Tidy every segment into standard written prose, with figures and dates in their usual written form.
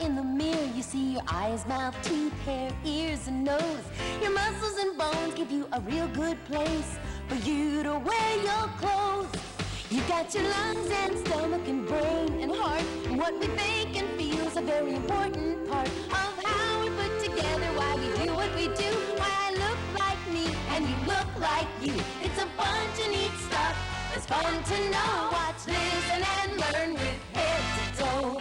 in the mirror, you see your eyes, mouth, teeth, hair, ears, and nose. Your muscles and bones give you a real good place for you to wear your clothes. You got your lungs and stomach and brain and heart, and what we think and feel is a very important part of how we put together why we do what we do, why I look like me and you look like you. It's a bunch of neat stuff. It's fun to know. Watch, listen, and learn with head to toe.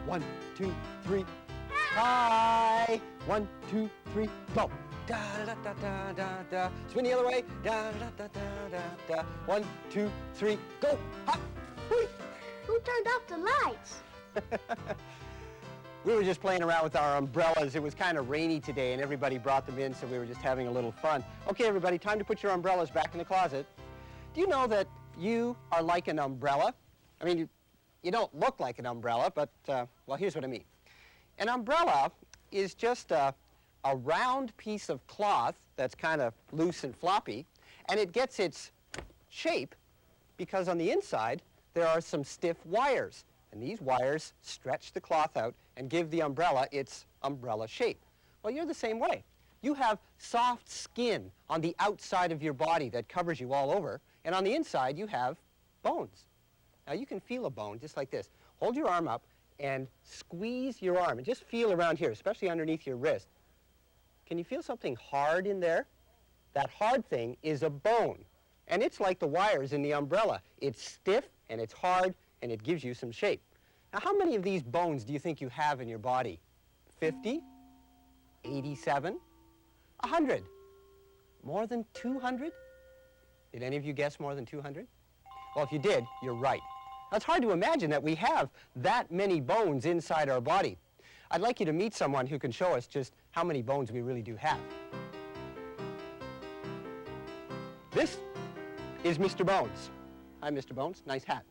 One, two, three. Hi. 1, 2, 3, go. Da da da da da da. Spin the other way. Da da da da da da. 1, 2, 3, go. Hop. Whee. Who turned off the lights? We were just playing around with our umbrellas. It was kind of rainy today, and everybody brought them in, so we were just having a little fun. Okay, everybody, time to put your umbrellas back in the closet. Do you know that you are like an umbrella? I mean, you don't look like an umbrella, but, well, here's what I mean. An umbrella is just a round piece of cloth that's kind of loose and floppy, and it gets its shape because on the inside there are some stiff wires, and these wires stretch the cloth out and give the umbrella its umbrella shape. Well, you're the same way. You have soft skin on the outside of your body that covers you all over, and on the inside you have bones. Now you can feel a bone just like this. Hold your arm up and squeeze your arm and just feel around here, especially underneath your wrist. Can you feel something hard in there? That hard thing is a bone, and it's like the wires in the umbrella. It's stiff and it's hard and it gives you some shape. Now how many of these bones do you think you have in your body? 50? 87? 100? More than 200? Did any of you guess more than 200? Well, if you did, you're right. Now, it's hard to imagine that we have that many bones inside our body. I'd like you to meet someone who can show us just how many bones we really do have. This is Mr. Bones. Hi, Mr. Bones. Nice hat.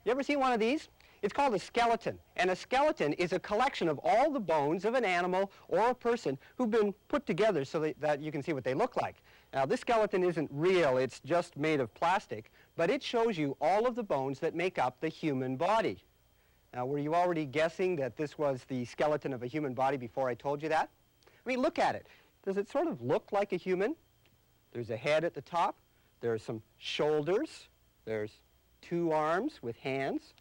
You ever seen one of these? It's called a skeleton, and a skeleton is a collection of all the bones of an animal or a person who've been put together so that you can see what they look like. Now, this skeleton isn't real, it's just made of plastic, but it shows you all of the bones that make up the human body. Now, were you already guessing that this was the skeleton of a human body before I told you that? I mean, look at it. Does it sort of look like a human? There's a head at the top, there's some shoulders, there's 2 arms with hands,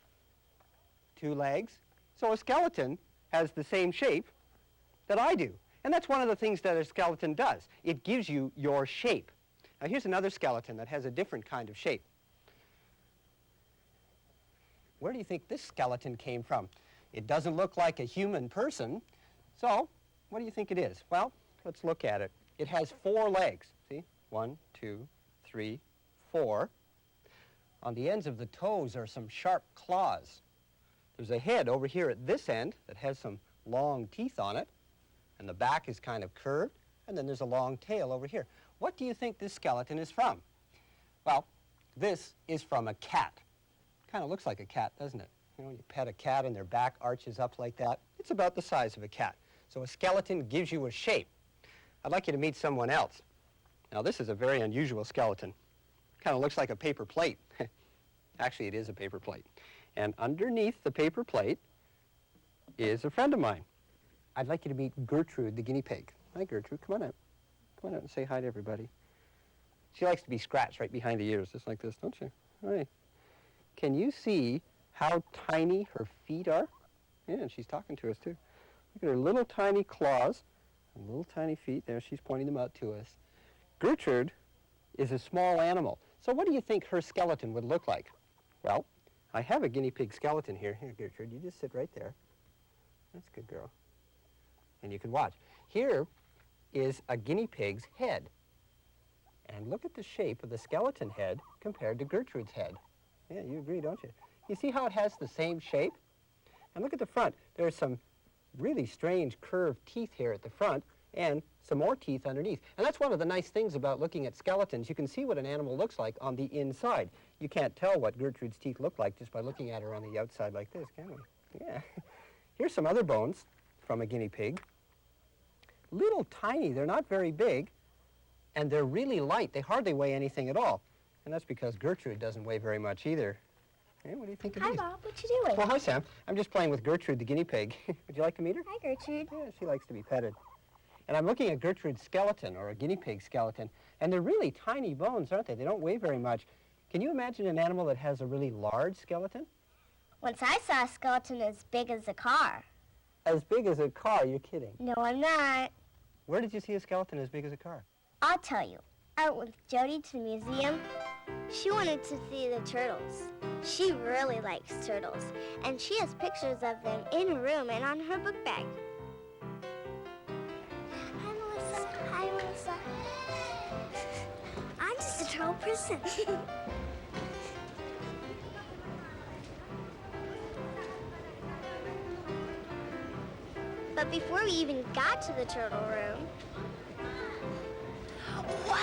2 legs. So a skeleton has the same shape that I do. And that's one of the things that a skeleton does. It gives you your shape. Now here's another skeleton that has a different kind of shape. Where do you think this skeleton came from? It doesn't look like a human person. So what do you think it is? Well, let's look at it. It has 4 legs. See? 1, 2, 3, 4. On the ends of the toes are some sharp claws. There's a head over here at this end that has some long teeth on it, and the back is kind of curved, and then there's a long tail over here. What do you think this skeleton is from? Well, this is from a cat. Kind of looks like a cat, doesn't it? You know, you pet a cat and their back arches up like that. It's about the size of a cat. So a skeleton gives you a shape. I'd like you to meet someone else. Now, this is a very unusual skeleton. Kind of looks like a paper plate. Actually, it is a paper plate. And underneath the paper plate is a friend of mine. I'd like you to meet Gertrude, the guinea pig. Hi, Gertrude. Come on out. Come on out and say hi to everybody. She likes to be scratched right behind the ears, just like this, don't you? Hi. Can you see how tiny her feet are? Yeah, and she's talking to us, too. Look at her little tiny claws and little tiny feet. There, she's pointing them out to us. Gertrude is a small animal. So what do you think her skeleton would look like? Well, I have a guinea pig skeleton here. Here, Gertrude, you just sit right there. That's a good girl. And you can watch. Here is a guinea pig's head. And look at the shape of the skeleton head compared to Gertrude's head. Yeah, you agree, don't you? You see how it has the same shape? And look at the front. There's some really strange curved teeth here at the front and some more teeth underneath. And that's one of the nice things about looking at skeletons. You can see what an animal looks like on the inside. You can't tell what Gertrude's teeth look like just by looking at her on the outside like this, can we? Yeah. Here's some other bones from a guinea pig. little tiny. They're not very big, and they're really light. They hardly weigh anything at all. And that's because Gertrude doesn't weigh very much either. Hey, what do you think of Hi, these? Bob. What you doing? Well, hi, Sam. I'm just playing with Gertrude, the guinea pig. Would you like to meet her? Hi, Gertrude. Yeah, she likes to be petted. And I'm looking at Gertrude's skeleton, or a guinea pig skeleton, and they're really tiny bones, aren't they? They don't weigh very much. Can you imagine an animal that has a really large skeleton? Once I saw a skeleton as big as a car. As big as a car? You're kidding. No, I'm not. Where did you see a skeleton as big as a car? I'll tell you. I went with Jody to the museum. She wanted to see the turtles. She really likes turtles, and she has pictures of them in her room and on her book bag. Hi, Melissa. Hi, Melissa. I'm just a turtle person. But before we even got to the turtle room, wow!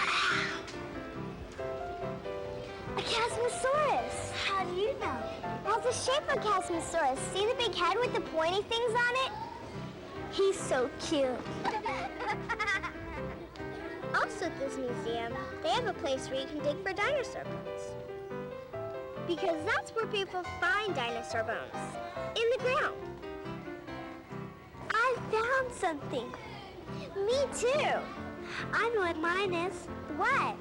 A Chasmosaurus! How do you know? It has the shape of a Chasmosaurus. See the big head with the pointy things on it? He's so cute. Also at this museum, they have a place where you can dig for dinosaur bones. Because that's where people find dinosaur bones, in the ground. I found something. Me too. I know what mine is. What?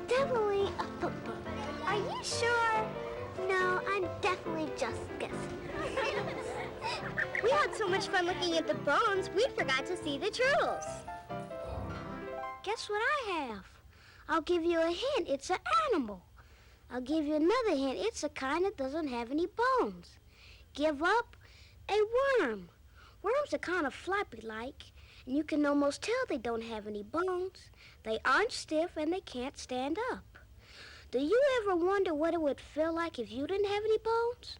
Definitely a football. Are you sure? No, I'm definitely just guessing. We had so much fun looking at the bones, we forgot to see the turtles. Guess what I have? I'll give you a hint. It's an animal. I'll give you another hint. It's a kind that doesn't have any bones. Give up? A worm. Worms are kind of floppy-like, and you can almost tell they don't have any bones. They aren't stiff, and they can't stand up. Do you ever wonder what it would feel like if you didn't have any bones?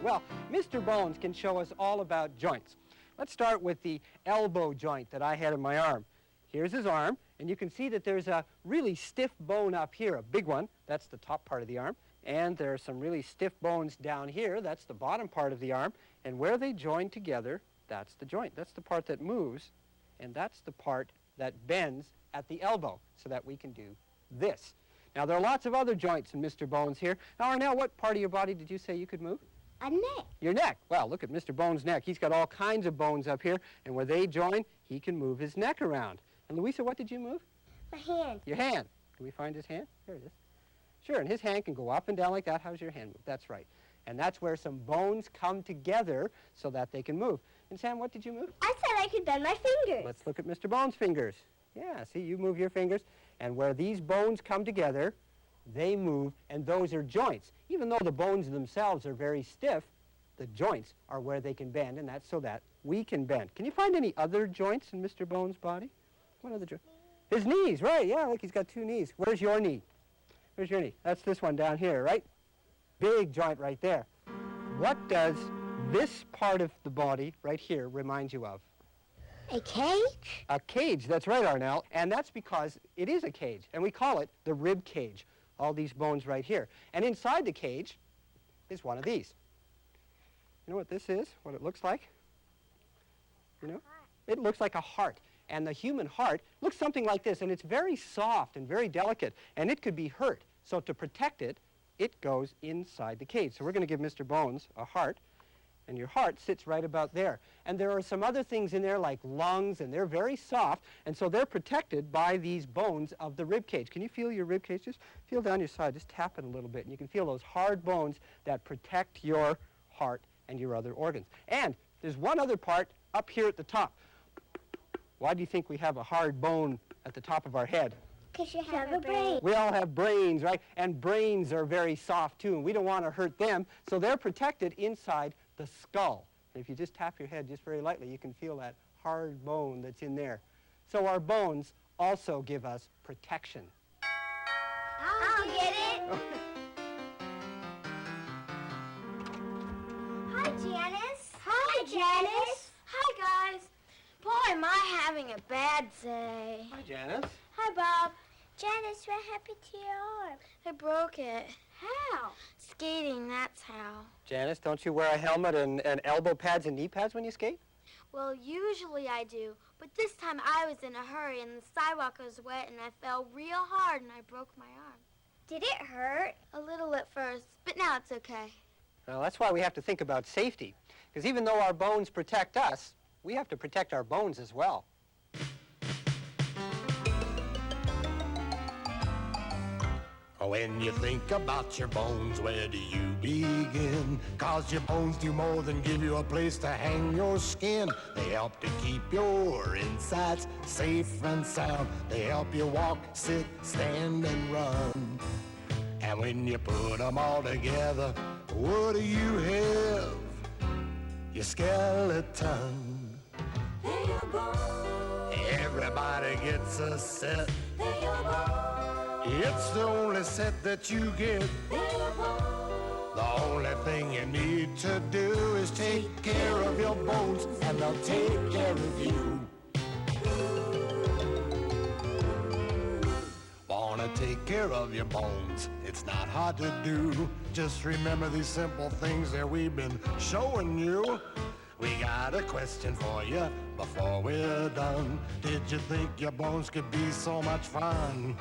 Well, Mr. Bones can show us all about joints. Let's start with the elbow joint that I had in my arm. Here's his arm, and you can see that there's a really stiff bone up here, a big one. That's the top part of the arm. And there are some really stiff bones down here. That's the bottom part of the arm. And where they join together, that's the joint. That's the part that moves, and that's the part that bends at the elbow so that we can do this. Now, there are lots of other joints in Mr. Bones here. Now, Arnell, what part of your body did you say you could move? A neck. Your neck. Well, look at Mr. Bones' neck. He's got all kinds of bones up here, and where they join, he can move his neck around. And Louisa, what did you move? My hand. Your hand. Can we find his hand? There it is. Sure, and his hand can go up and down like that. How's your hand move? That's right. And that's where some bones come together so that they can move. And Sam, what did you move? I said I could bend my fingers. Let's look at Mr. Bones' fingers. Yeah, see, you move your fingers, and where these bones come together, they move, and those are joints. Even though the bones themselves are very stiff, the joints are where they can bend, and that's so that we can bend. Can you find any other joints in Mr. Bones' body? What other joint? His knees, right, yeah, look, he's got two knees. Where's your knee? Where's your knee? That's this one down here, right? Big joint right there. What does this part of the body right here remind you of? A cage? A cage, that's right, Arnell, and that's because it is a cage, and we call it the rib cage, all these bones right here. And inside the cage is one of these. You know what this is, what it looks like? You know? It looks like a heart, and the human heart looks something like this, and it's very soft and very delicate, and it could be hurt. So to protect it, it goes inside the cage. So we're going to give Mr. Bones a heart, and your heart sits right about there. And there are some other things in there like lungs, and they're very soft, and so they're protected by these bones of the rib cage. Can you feel your rib cage? Just feel down your side, just tap it a little bit, and you can feel those hard bones that protect your heart and your other organs. And there's one other part up here at the top. Why do you think we have a hard bone at the top of our head? Because you have a brain. We all have brains, right? And brains are very soft, too, and we don't want to hurt them, so they're protected inside the skull. And if you just tap your head just very lightly, you can feel that hard bone that's in there. So our bones also give us protection. I'll get it. Hi, Janice. Hi, Janice. Hi, guys. Boy, am I having a bad day. Hi, Janice. Hi, Bob. Janice, what happened to your arm? I broke it. How? Skating, that's how. Janice, don't you wear a helmet and elbow pads and knee pads when you skate? Well, usually I do, but this time I was in a hurry and the sidewalk was wet and I fell real hard and I broke my arm. Did it hurt? A little at first, but now it's okay. Well, that's why we have to think about safety. Because even though our bones protect us, we have to protect our bones as well. When you think about your bones, where do you begin? 'Cause your bones do more than give you a place to hang your skin. They help to keep your insides safe and sound. They help you walk, sit, stand, and run. And when you put them all together, what do you have? Your skeleton. They're your bones. Everybody gets a set. They're your bones. It's the only set that you get. They're your bones. The only thing you need to do is take care of your bones, and they'll take care of you. Wanna take care of your bones? It's not hard to do. Just remember these simple things that we've been showing you. We got a question for you before we're done. Did you think your bones could be so much fun?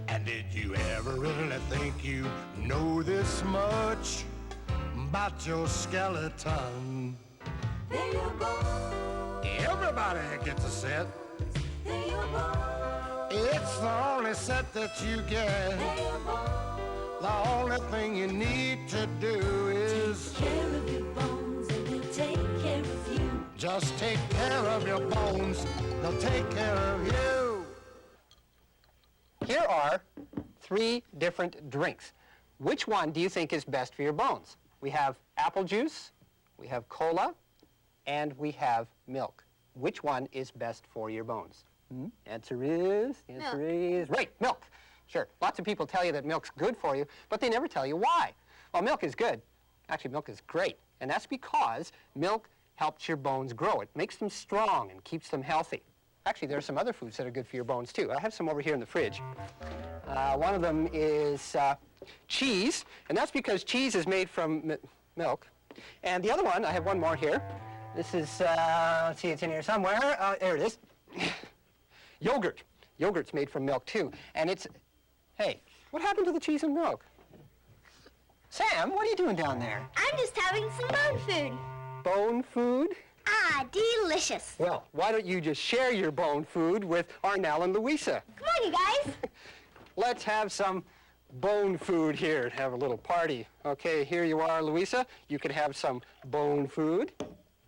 And did you ever really think you know this much about your skeleton? They're your bones. Everybody gets a set. They're your bones. It's the only set that you get. They're your bones. The only thing you need to do is Take care of your bones and they'll take care of you. just take care of your bones. They'll take care of you. Here are 3 different drinks. Which one do you think is best for your bones? We have apple juice, we have cola, and we have milk. Which one is best for your bones? Answer is right, milk. Sure, lots of people tell you that milk's good for you, but they never tell you why. Well, milk is good. Actually, milk is great, and that's because milk helps your bones grow. It makes them strong and keeps them healthy. Actually, there are some other foods that are good for your bones, too. I have some over here in the fridge. One of them is cheese, and that's because cheese is made from milk. And the other one, I have one more here. This is, let's see, it's in here somewhere. There it is. Yogurt. Yogurt's made from milk, too. And it's, hey, what happened to the cheese and milk? Sam, what are you doing down there? I'm just having some bone food. Bone food? Ah, delicious. Well, why don't you just share your bone food with Arnell and Louisa? Come on, you guys. Let's have some bone food here and have a little party. Okay, here you are, Louisa. You can have some bone food.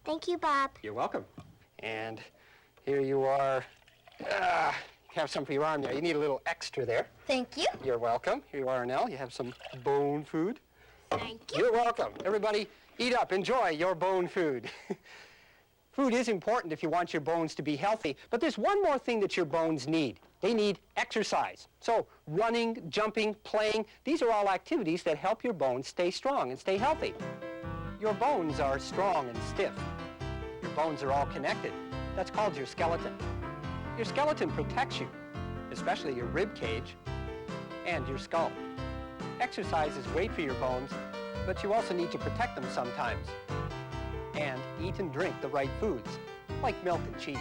Thank you, Bob. You're welcome. And here you are. Have some for your arm there. You need a little extra there. Thank you. You're welcome. Here you are, Arnell. You have some bone food. Thank you. You're welcome. Everybody, eat up. Enjoy your bone food. Food is important if you want your bones to be healthy, but there's one more thing that your bones need. They need exercise. So running, jumping, playing, these are all activities that help your bones stay strong and stay healthy. Your bones are strong and stiff. Your bones are all connected. That's called your skeleton. Your skeleton protects you, especially your rib cage and your skull. Exercise is great for your bones, but you also need to protect them sometimes. And eat and drink the right foods, like milk and cheese.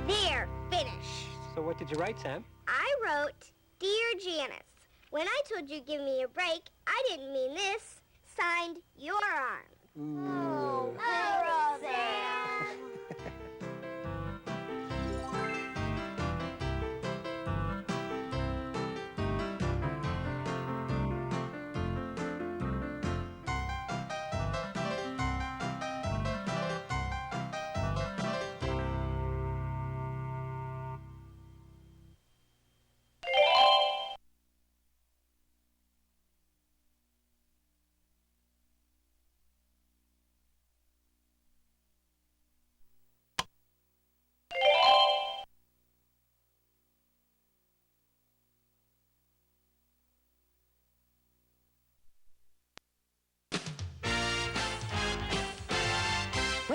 There, finished. So what did you write, Sam? I wrote, Dear Janice, when I told you give me a break, I didn't mean this. Signed, your arm. Oh, poor Sam.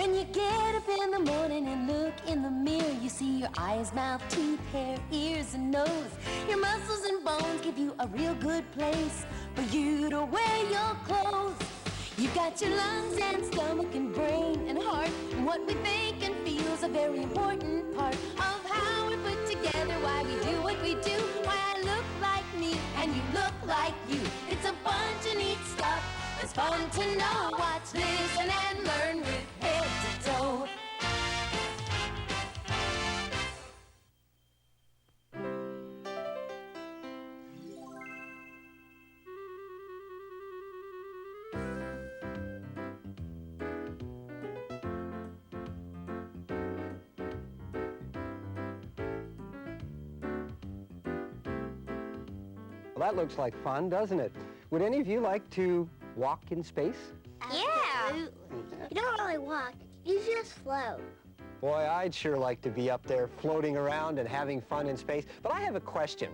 When you get up in the morning and look in the mirror, you see your eyes, mouth, teeth, hair, ears, and nose. Your muscles and bones give you a real good place for you to wear your clothes. You've got your lungs and stomach and brain and heart, and what we think and feel is a very important part of how we're put together, why we do what we do, why I look like me and you look like you. It's a bunch of neat stuff. It's fun to know. Watch, listen, and learn with head to toe. Well, that looks like fun, doesn't it? Would any of you like to walk in space? Yeah. You don't really walk. You just float. Boy, I'd sure like to be up there floating around and having fun in space. But I have a question.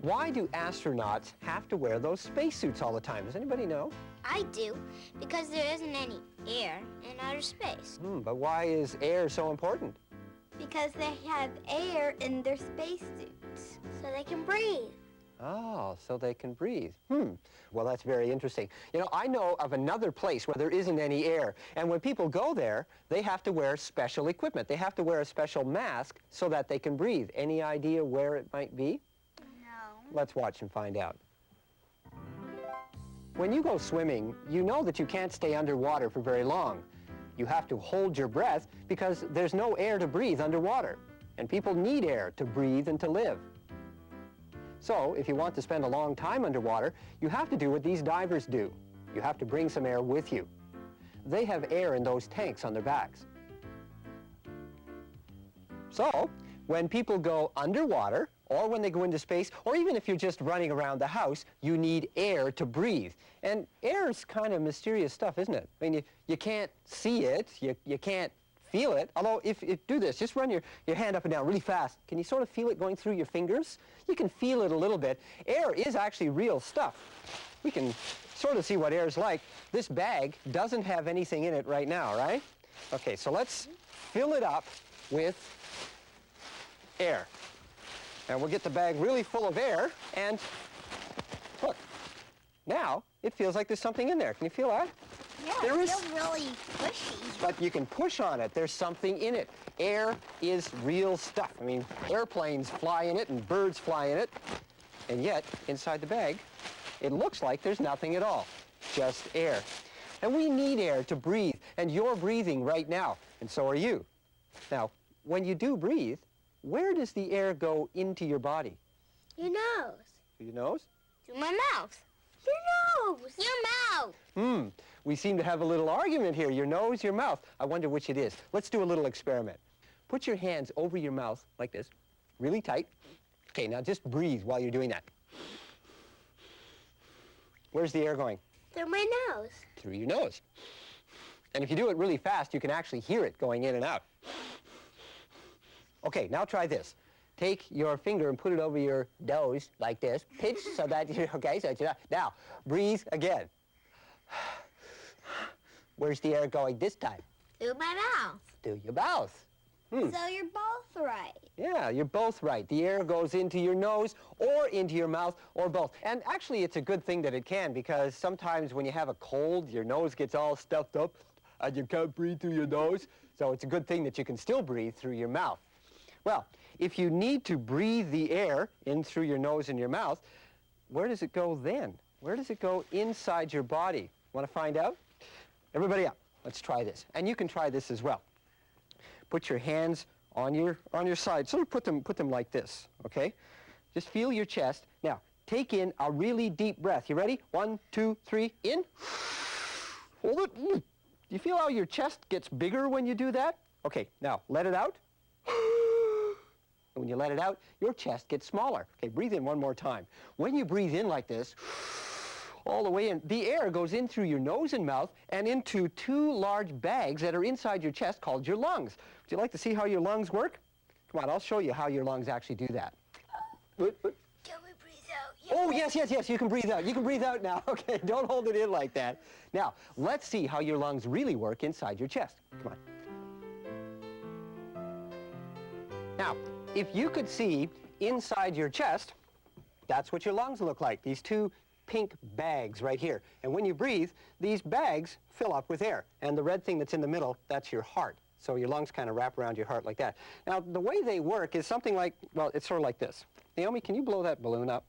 Why do astronauts have to wear those spacesuits all the time? Does anybody know? I do, because there isn't any air in outer space. But why is air so important? Because they have air in their spacesuits, so they can breathe. Oh, so they can breathe. Well, that's very interesting. You know, I know of another place where there isn't any air, and when people go there, they have to wear special equipment. They have to wear a special mask so that they can breathe. Any idea where it might be? No. Let's watch and find out. When you go swimming, you know that you can't stay underwater for very long. You have to hold your breath because there's no air to breathe underwater, and people need air to breathe and to live. So, if you want to spend a long time underwater, you have to do what these divers do. You have to bring some air with you. They have air in those tanks on their backs. So, when people go underwater, or when they go into space, or even if you're just running around the house, you need air to breathe. And air is kind of mysterious stuff, isn't it? I mean, you can't see it, you can't feel it. Although, if do this, just run your hand up and down really fast. Can you sort of feel it going through your fingers? You can feel it a little bit. Air is actually real stuff. We can sort of see what air is like. This bag doesn't have anything in it right now, right? Okay, so let's fill it up with air. And we'll get the bag really full of air, and look, now it feels like there's something in there. Can you feel that? Yeah, There it is- feels really squishy. But you can push on it. There's something in it. Air is real stuff. I mean, airplanes fly in it and birds fly in it. And yet, inside the bag, it looks like there's nothing at all, just air. And we need air to breathe. And you're breathing right now, and so are you. Now, when you do breathe, where does the air go into your body? Your nose. Through your nose? Through my mouth. Your nose. Your mouth. We seem to have a little argument here. Your nose, your mouth. I wonder which it is. Let's do a little experiment. Put your hands over your mouth like this, really tight. Okay, now just breathe while you're doing that. Where's the air going? Through my nose. Through your nose. And if you do it really fast, you can actually hear it going in and out. Okay, now try this. Take your finger and put it over your nose like this. Pinch so that you're, okay, so you're, now, breathe again. Where's the air going this time? Through my mouth. Through your mouth. So you're both right. Yeah, you're both right. The air goes into your nose or into your mouth or both. And actually, it's a good thing that it can, because sometimes when you have a cold, your nose gets all stuffed up and you can't breathe through your nose. So it's a good thing that you can still breathe through your mouth. Well, if you need to breathe the air in through your nose and your mouth, where does it go then? Where does it go inside your body? Want to find out? Everybody up. Let's try this. And you can try this as well. Put your hands on your side. Sort of put them like this, okay? Just feel your chest. Now, take in a really deep breath. You ready? 1, 2, 3, in. Hold it. Do you feel how your chest gets bigger when you do that? Okay, now let it out. And when you let it out, your chest gets smaller. Okay, breathe in one more time. When you breathe in like this, all the way in, the air goes in through your nose and mouth and into two large bags that are inside your chest called your lungs. Would you like to see how your lungs work? Come on, I'll show you how your lungs actually do that. Can we breathe out? Oh, Oh, yes, yes, yes, you can breathe out. You can breathe out now. Okay, don't hold it in like that. Now, let's see how your lungs really work inside your chest. Come on. Now, if you could see inside your chest, that's what your lungs look like, these two pink bags right here. And when you breathe, these bags fill up with air. And the red thing that's in the middle, that's your heart. So your lungs kind of wrap around your heart like that. Now, the way they work is something like, well, it's sort of like this. Naomi, can you blow that balloon up?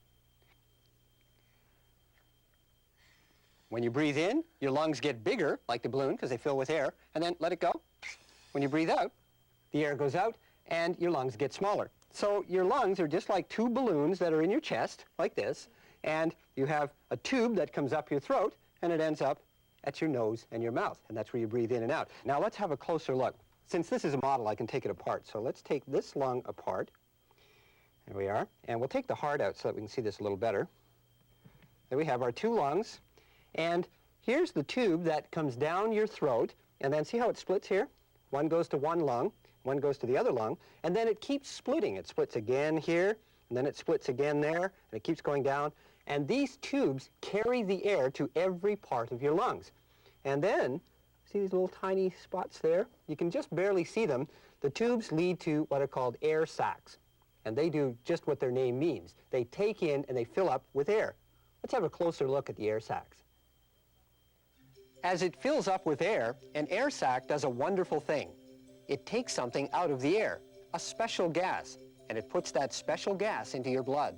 When you breathe in, your lungs get bigger, like the balloon, because they fill with air, and then let it go. When you breathe out, the air goes out, and your lungs get smaller. So your lungs are just like two balloons that are in your chest, like this, and you have a tube that comes up your throat, and it ends up at your nose and your mouth, and that's where you breathe in and out. Now let's have a closer look. Since this is a model, I can take it apart. So let's take this lung apart. There we are. And we'll take the heart out so that we can see this a little better. There we have our two lungs. And here's the tube that comes down your throat. And then see how it splits here? One goes to one lung, one goes to the other lung, and then it keeps splitting. It splits again here, and then it splits again there, and it keeps going down. And these tubes carry the air to every part of your lungs. And then, see these little tiny spots there? You can just barely see them. The tubes lead to what are called air sacs. And they do just what their name means. They take in and they fill up with air. Let's have a closer look at the air sacs. As it fills up with air, an air sac does a wonderful thing. It takes something out of the air, a special gas, and it puts that special gas into your blood.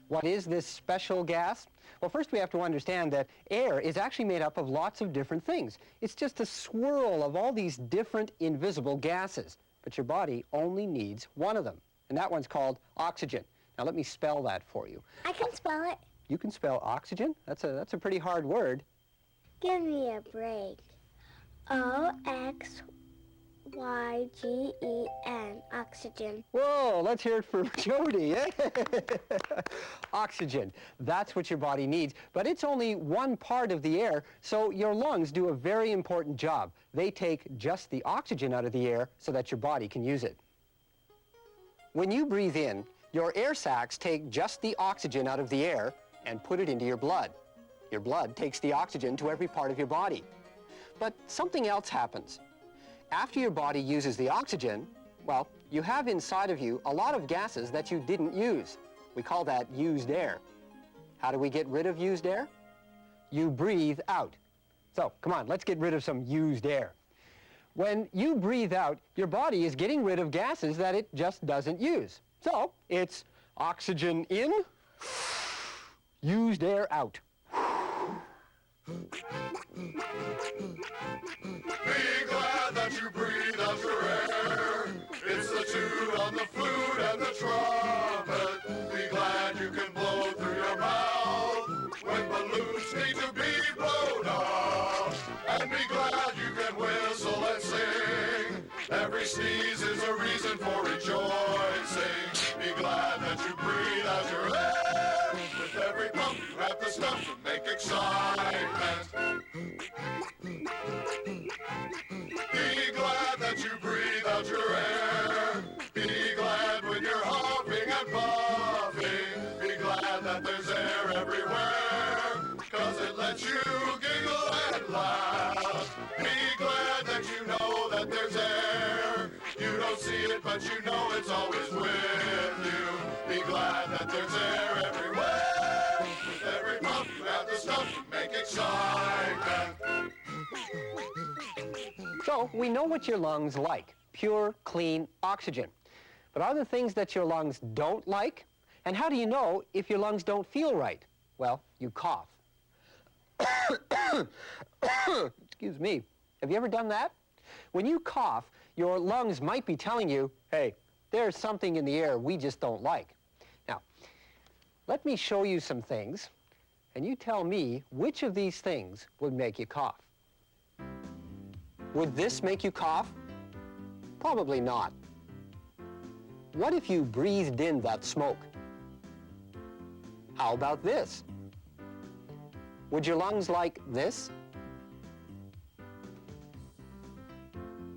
What is this special gas? Well, first we have to understand that air is actually made up of lots of different things. It's just a swirl of all these different invisible gases, but your body only needs one of them, and that one's called oxygen. Now let me spell that for you. I can spell it. You can spell oxygen? That's a pretty hard word. Give me a break. O-X-Y-G-E-N, oxygen. Whoa, let's hear it for Jody. Oxygen, that's what your body needs, but it's only one part of the air, so your lungs do a very important job. They take just the oxygen out of the air so that your body can use it. When you breathe in, your air sacs take just the oxygen out of the air and put it into your blood. Your blood takes the oxygen to every part of your body. But something else happens. After your body uses the oxygen, well, you have inside of you a lot of gases that you didn't use. We call that used air. How do we get rid of used air? You breathe out. So, come on, let's get rid of some used air. When you breathe out, your body is getting rid of gases that it just doesn't use. So, it's oxygen in, used air out. Be glad that you breathe out your air. It's the tune on the flute and the trumpet. Be glad you can blow through your mouth when balloons need to be blown up. And be glad you can whistle and sing. Every sneeze is a reason for rejoicing. Be glad that you breathe out your air. With every pump you have the stuff to make excitement. Be glad that you breathe out your air. Be glad when you're huffing and puffing. Be glad that there's air everywhere, 'cause it lets you giggle and laugh. Be glad that you know that there's air. You don't see it, but you know it's always with you. Be glad that there's air everywhere. With every pump you have the stuff to make excitement. So, we know what your lungs like, pure, clean oxygen. But are there things that your lungs don't like? And how do you know if your lungs don't feel right? Well, you cough. Excuse me. Have you ever done that? When you cough, your lungs might be telling you, hey, there's something in the air we just don't like. Now, let me show you some things, and you tell me which of these things would make you cough. Would this make you cough? Probably not. What if you breathed in that smoke? How about this? Would your lungs like this?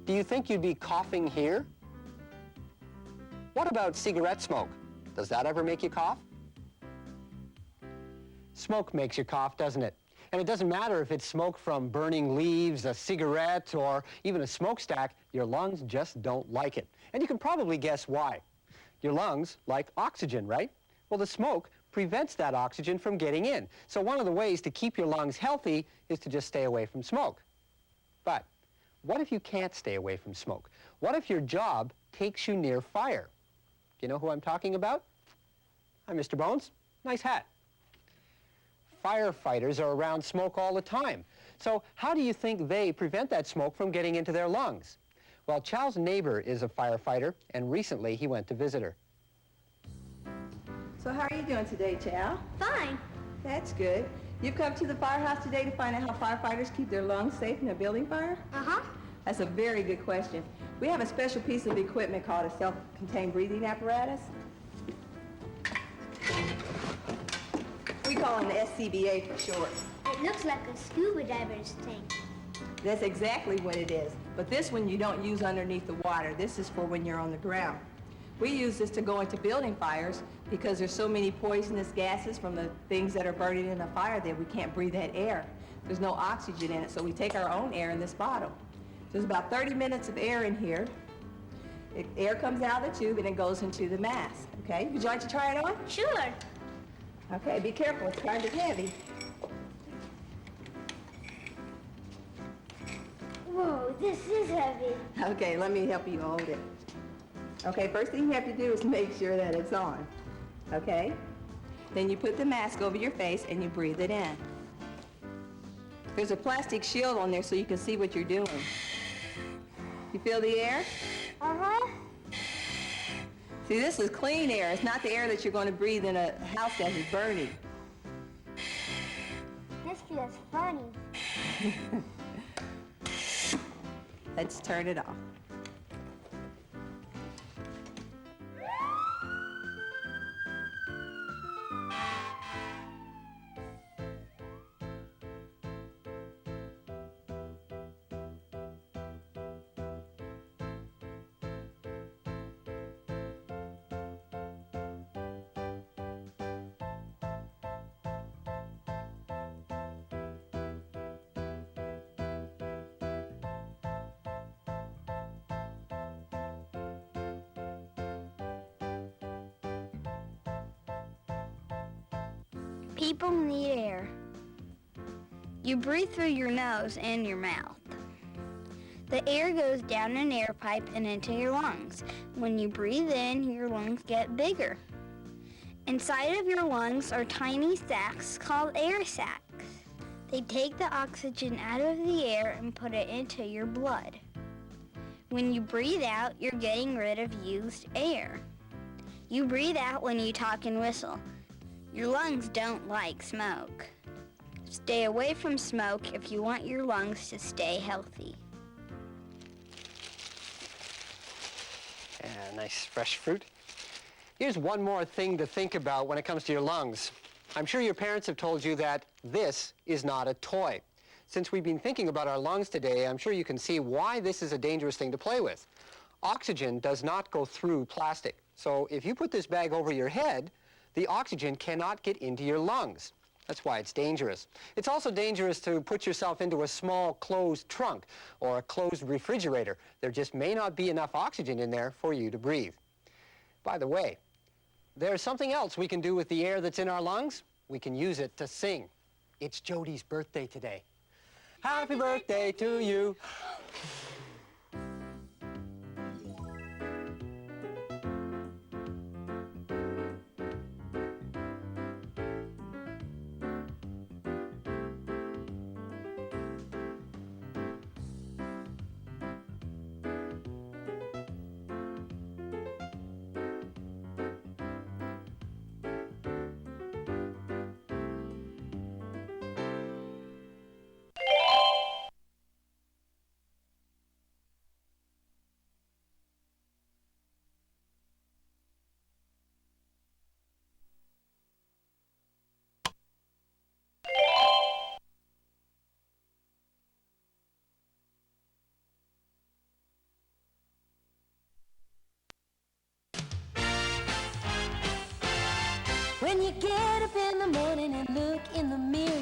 Do you think you'd be coughing here? What about cigarette smoke? Does that ever make you cough? Smoke makes you cough, doesn't it? And it doesn't matter if it's smoke from burning leaves, a cigarette, or even a smokestack, your lungs just don't like it. And you can probably guess why. Your lungs like oxygen, right? Well, the smoke prevents that oxygen from getting in. So one of the ways to keep your lungs healthy is to just stay away from smoke. But what if you can't stay away from smoke? What if your job takes you near fire? You know who I'm talking about? Hi, Mr. Bones. Nice hat. Firefighters are around smoke all the time. So how do you think they prevent that smoke from getting into their lungs? Well, Chow's neighbor is a firefighter, and recently he went to visit her. So how are you doing today, Chow? Fine. That's good. You've come to the firehouse today to find out how firefighters keep their lungs safe in a building fire? Uh-huh. That's a very good question. We have a special piece of equipment called a self-contained breathing apparatus. We call it an SCBA for short. It looks like a scuba diver's tank. That's exactly what it is. But this one you don't use underneath the water. This is for when you're on the ground. We use this to go into building fires because there's so many poisonous gases from the things that are burning in a fire that we can't breathe that air. There's no oxygen in it, so we take our own air in this bottle. There's about 30 minutes of air in here. Air comes out of the tube and it goes into the mask, okay? Would you like to try it on? Sure. Okay, be careful, it's kind of heavy. Whoa, this is heavy. Okay, let me help you hold it. Okay, first thing you have to do is make sure that it's on, okay? Then you put the mask over your face and you breathe it in. There's a plastic shield on there so you can see what you're doing. You feel the air? Uh-huh. See, this is clean air. It's not the air that you're going to breathe in a house that is burning. This feels funny. Let's turn it off. People need air. You breathe through your nose and your mouth. The air goes down an air pipe and into your lungs. When you breathe in, your lungs get bigger. Inside of your lungs are tiny sacs called air sacs. They take the oxygen out of the air and put it into your blood. When you breathe out, you're getting rid of used air. You breathe out when you talk and whistle. Your lungs don't like smoke. Stay away from smoke if you want your lungs to stay healthy. Yeah, nice fresh fruit. Here's one more thing to think about when it comes to your lungs. I'm sure your parents have told you that this is not a toy. Since we've been thinking about our lungs today, I'm sure you can see why this is a dangerous thing to play with. Oxygen does not go through plastic. So if you put this bag over your head, the oxygen cannot get into your lungs. That's why it's dangerous. It's also dangerous to put yourself into a small closed trunk or a closed refrigerator. There just may not be enough oxygen in there for you to breathe. By the way, there's something else we can do with the air that's in our lungs. We can use it to sing. It's Jody's birthday today. Happy birthday to you.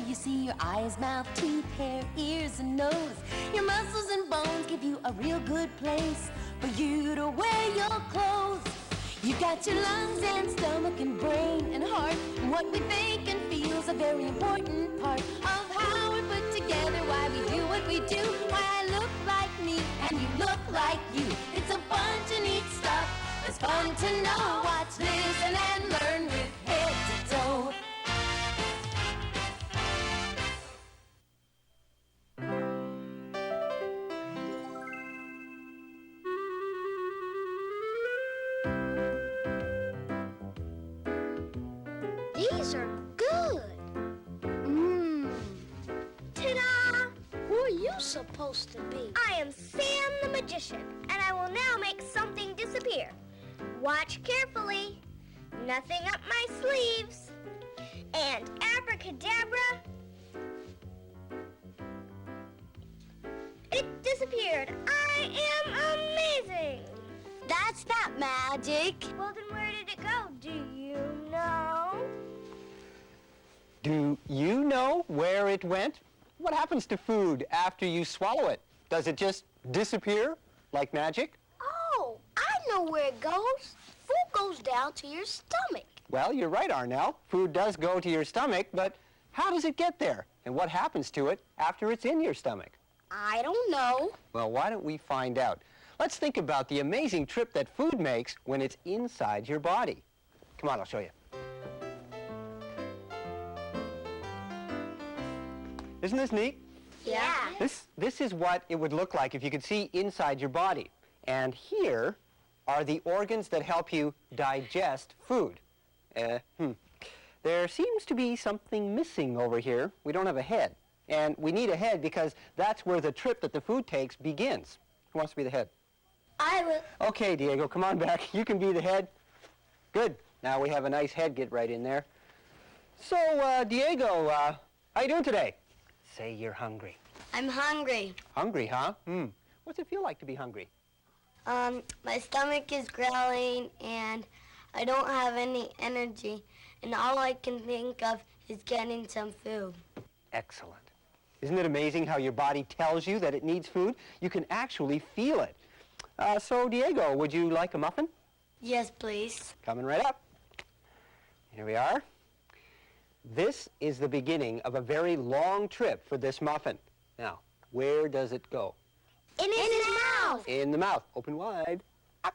You see, your eyes, mouth, teeth, hair, ears, and nose. Your muscles and bones give you a real good place for you to wear your clothes. You got your lungs and stomach and brain and heart. And what we think and feel is a very important part of how we're put together, why we do what we do, why I look like me and you look like you. It's a bunch of neat stuff. It's fun to know. Watch, listen, and learn with head to toe. These are good. Ta-da! Who are you supposed to be? I am Sam the Magician, and I will now make something disappear. Watch carefully. Nothing up my sleeves. And abracadabra. It disappeared. I am amazing. That's not magic. Well, then where did it go? Do you know? Do you know where it went? What happens to food after you swallow it? Does it just disappear like magic? Oh, I know where it goes. Food goes down to your stomach. Well, you're right, Arnell. Food does go to your stomach, but how does it get there? And what happens to it after it's in your stomach? I don't know. Well, why don't we find out? Let's think about the amazing trip that food makes when it's inside your body. Come on, I'll show you. Isn't this neat? Yeah. This is what it would look like if you could see inside your body. And here are the organs that help you digest food. There seems to be something missing over here. We don't have a head. And we need a head because that's where the trip that the food takes begins. Who wants to be the head? I will. Okay, Diego, come on back. You can be the head. Good. Now we have a nice head. Get right in there. So, Diego, how you doing today? Say you're hungry. I'm hungry. Hungry, huh? What's it feel like to be hungry? My stomach is growling and I don't have any energy. And all I can think of is getting some food. Excellent. Isn't it amazing how your body tells you that it needs food? You can actually feel it. So, Diego, would you like a muffin? Yes, please. Coming right up. Here we are. This is the beginning of a very long trip for this muffin. Now, where does it go? In his mouth. In the mouth. Open wide. Up.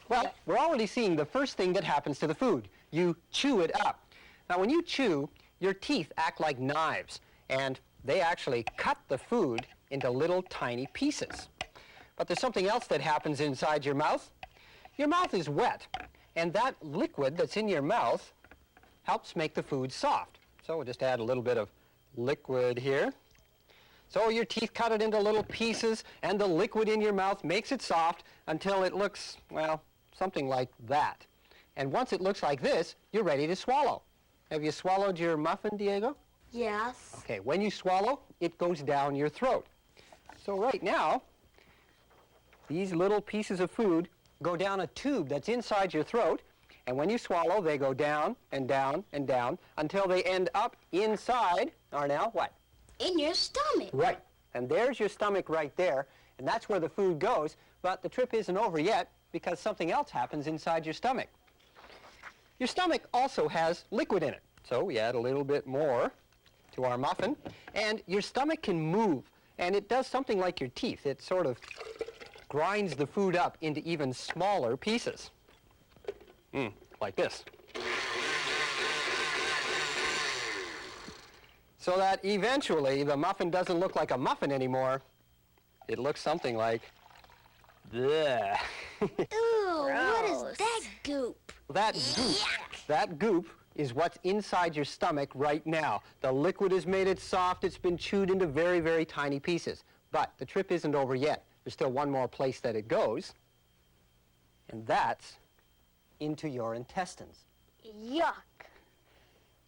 Well, we're already seeing the first thing that happens to the food. You chew it up. Now, when you chew, your teeth act like knives, and they actually cut the food into little tiny pieces. But there's something else that happens inside your mouth. Your mouth is wet, and that liquid that's in your mouth helps make the food soft. So we'll just add a little bit of liquid here. So your teeth cut it into little pieces, and the liquid in your mouth makes it soft until it looks, well, something like that. And once it looks like this, you're ready to swallow. Have you swallowed your muffin, Diego? Yes. Okay, when you swallow, it goes down your throat. So right now, these little pieces of food go down a tube that's inside your throat, and when you swallow, they go down and down and down until they end up inside, Arnell, what? In your stomach. Right. And there's your stomach right there, and that's where the food goes, but the trip isn't over yet because something else happens inside your stomach. Your stomach also has liquid in it, so we add a little bit more to our muffin, and your stomach can move, and it does something like your teeth. It sort of grinds the food up into even smaller pieces. Like this. So that eventually the muffin doesn't look like a muffin anymore. It looks something like bleh. Ooh, what is that goop? That goop is what's inside your stomach right now. The liquid has made it soft. It's been chewed into very, very tiny pieces. But the trip isn't over yet. There's still one more place that it goes, and that's into your intestines. Yuck.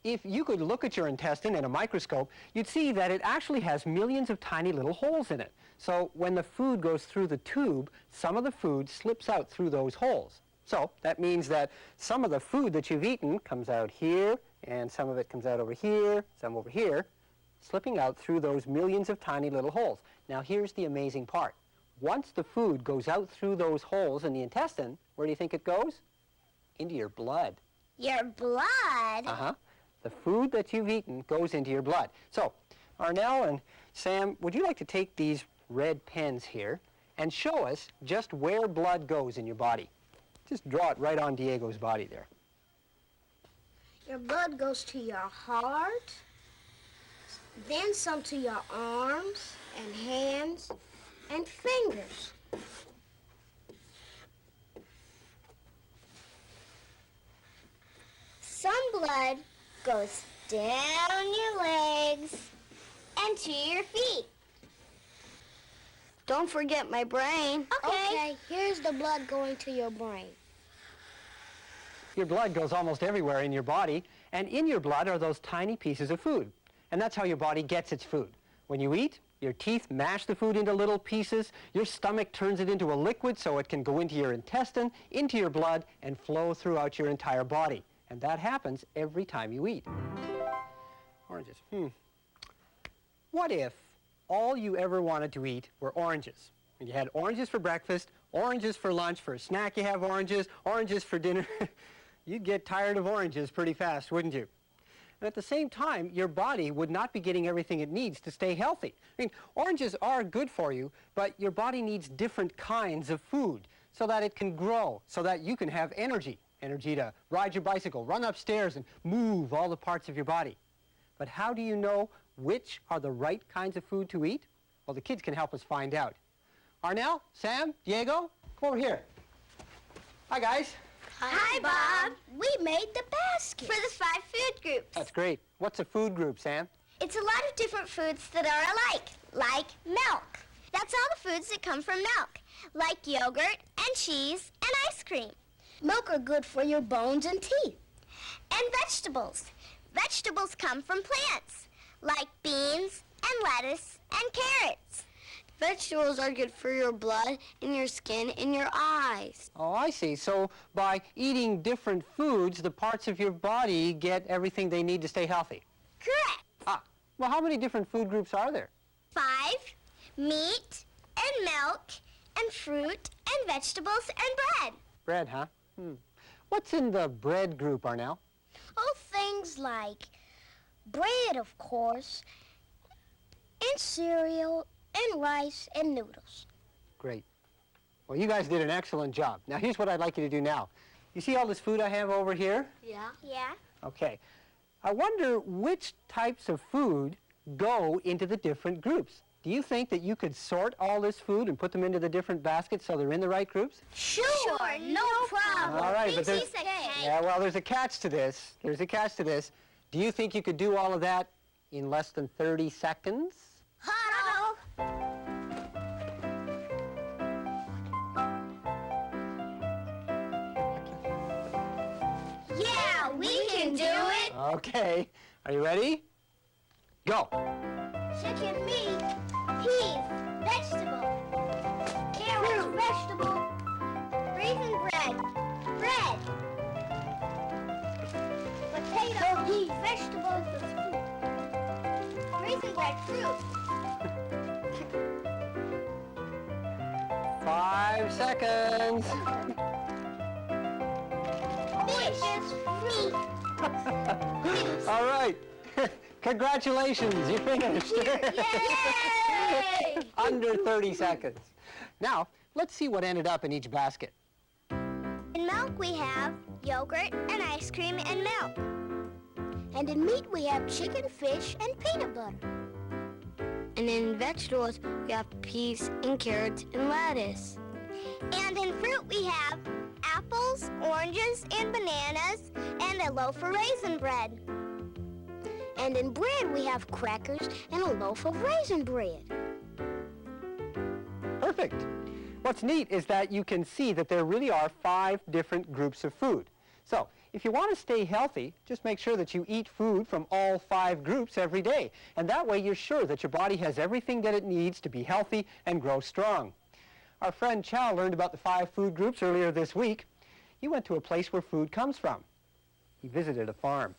If you could look at your intestine in a microscope, you'd see that it actually has millions of tiny little holes in it. So when the food goes through the tube, some of the food slips out through those holes. So that means that some of the food that you've eaten comes out here and some of it comes out over here, some over here, slipping out through those millions of tiny little holes. Now here's the amazing part. Once the food goes out through those holes in the intestine, where do you think it goes? Into your blood. Your blood? Uh-huh. The food that you've eaten goes into your blood. So, Arnell and Sam, would you like to take these red pens here and show us just where blood goes in your body? Just draw it right on Diego's body there. Your blood goes to your heart, then some to your arms and hands and fingers. Some blood goes down your legs and to your feet. Don't forget my brain. Okay, here's the blood going to your brain. Your blood goes almost everywhere in your body, and in your blood are those tiny pieces of food. And that's how your body gets its food. When you eat, your teeth mash the food into little pieces, your stomach turns it into a liquid so it can go into your intestine, into your blood, and flow throughout your entire body. And that happens every time you eat. Oranges. What if all you ever wanted to eat were oranges? And you had oranges for breakfast, oranges for lunch, for a snack you have oranges, oranges for dinner. You'd get tired of oranges pretty fast, wouldn't you? And at the same time, your body would not be getting everything it needs to stay healthy. I mean, oranges are good for you, but your body needs different kinds of food so that it can grow, so that you can have energy. Energy to ride your bicycle, run upstairs, and move all the parts of your body. But how do you know which are the right kinds of food to eat? Well, the kids can help us find out. Arnell, Sam, Diego, come over here. Hi, guys. Hi, Bob. We made the basket for the 5 food groups. That's great. What's a food group, Sam? It's a lot of different foods that are alike, like milk. That's all the foods that come from milk, like yogurt and cheese and ice cream. Milk are good for your bones and teeth. And vegetables. Vegetables come from plants, like beans and lettuce and carrots. Vegetables are good for your blood and your skin and your eyes. Oh, I see. So by eating different foods, the parts of your body get everything they need to stay healthy. Correct. Ah, well, how many different food groups are there? 5, meat and milk and fruit and vegetables and bread. Bread, huh? What's in the bread group, Arnell? Oh, things like bread, of course, and cereal, and rice, and noodles. Great. Well, you guys did an excellent job. Now, here's what I'd like you to do now. You see all this food I have over here? Yeah. Okay. I wonder which types of food go into the different groups. Do you think that you could sort all this food and put them into the different baskets so they're in the right groups? Sure, no problem. All right, but there's... Piece of cake. Yeah, well, there's a catch to this. There's a catch to this. Do you think you could do all of that in less than 30 seconds? Huddle. Yeah, we can do it. Okay. Are you ready? Go. Chicken, meat, peas, vegetable, carrots, vegetable, raisin bread, bread, potato, peas, vegetables, raisin bread, fruit. 5 seconds. Fish, meat. All right. Congratulations, you finished. Yay! Under 30 seconds. Now, let's see what ended up in each basket. In milk we have yogurt and ice cream and milk. And in meat we have chicken, fish, and peanut butter. And in vegetables, we have peas and carrots and lettuce. And in fruit we have apples, oranges, and bananas, and a loaf of raisin bread. And in bread we have crackers and a loaf of raisin bread. Perfect. What's neat is that you can see that there really are 5 different groups of food. So, if you want to stay healthy, just make sure that you eat food from all 5 groups every day. And that way you're sure that your body has everything that it needs to be healthy and grow strong. Our friend Chow learned about the 5 food groups earlier this week. He went to a place where food comes from. He visited a farm.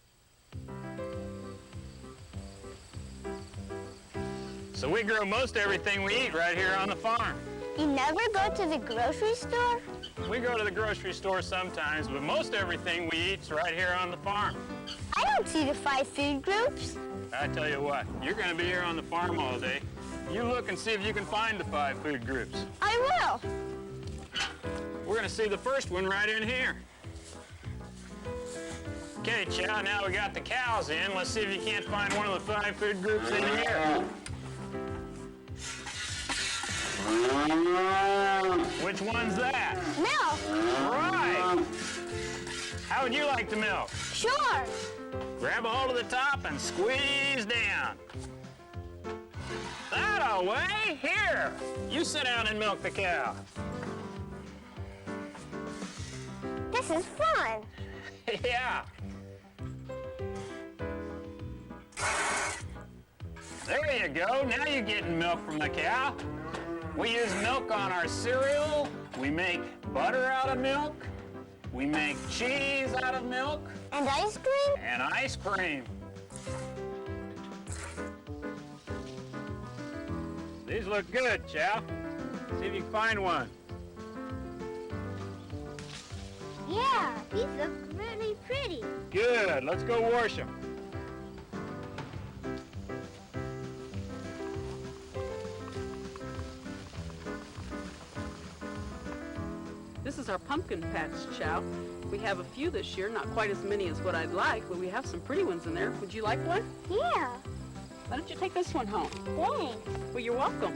So we grow most everything we eat right here on the farm. You never go to the grocery store? We go to the grocery store sometimes, but most everything we eat's right here on the farm. I don't see the 5 food groups. I tell you what, you're gonna be here on the farm all day. You look and see if you can find the 5 food groups. I will. We're gonna see the first one right in here. Okay, Chow, now we got the cows in. Let's see if you can't find one of the 5 food groups in here. Which one's that? Milk. Right. How would you like the milk? Sure. Grab a hold of the top and squeeze down. That-a-way. Here, you sit down and milk the cow. This is fun. Yeah. There you go. Now you're getting milk from the cow. We use milk on our cereal. We make butter out of milk. We make cheese out of milk. And ice cream? And ice cream. These look good, Chow. See if you can find one. Yeah, these look really pretty. Good. Let's go wash them. This is our pumpkin patch, Chow. We have a few this year, not quite as many as what I'd like, but we have some pretty ones in there. Would you like one? Yeah. Why don't you take this one home? Thanks. Well, you're welcome.